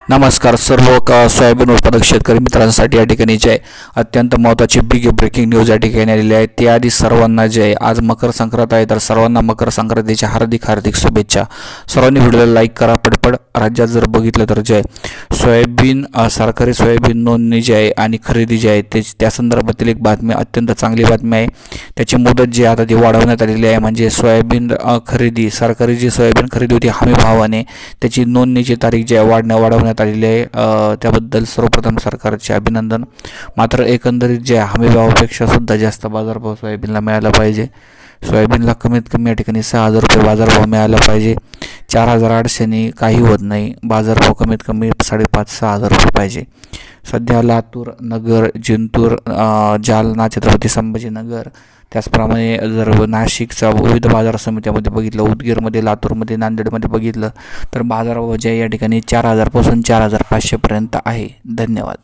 नमस्कार सर्व सोयाबीन उत्पादक शेतकरी मित्रांसाठी या ठिकाणी जे आहे अत्यंत महत्त्वाची बिग ब्रेकिंग न्यूज या ठिकाणी आलेली आहे। त्याआधी सर्वांना जे आहे आज मकर संक्रांत आहे, तर सर्वांना मकर संक्रांतीच्या हार्दिक शुभेच्छा। सर्वांनी व्हिडिओला लाईक करा पटपट। राज्यात जर बघितलं तर जे सोयाबीन सरकारी सोयाबीन नोंदणी जी आहे आणि खरेदी जी आहे त्या संदर्भातील एक बातमी, अत्यंत चांगली बातमी आहे। त्याची मुदत जी आता ती वाढवण्यात आलेली आहे, म्हणजे सोयाबीन खरेदी सरकारी जी सोयाबीन खरेदी होती हमी भावाने त्याची नोंदणीची तारीख जी आहे वाढवण्यात आलेली आहे। त्याबद्दल सर्वप्रथम सरकारचे अभिनंदन। मात्र एकंदरीत जे हमी भावापेक्षा सुद्धा जास्त बाजारभाव सोयाबीनला मिळाला पाहिजे। सोयाबीनला कमीत कमी या ठिकाणी 6,000 रुपये बाजारभाव मिळाला पाहिजे। 4,800 काही होत नाही, बाजारभाव कमीत कमी 5,500-6,000 रुपये पाहिजे। सध्या लातूर, नगर, जिंतूर, जालना, छत्रपती संभाजीनगर, त्याचप्रमाणे जर नाशिकचा विविध बाजार समित्यामध्ये बघितलं, उदगीरमध्ये, लातूरमध्ये, नांदेडमध्ये बघितलं तर बाजारभाव जे या ठिकाणी 4,000 पासून 4,500 पर्यंत आहे। धन्यवाद।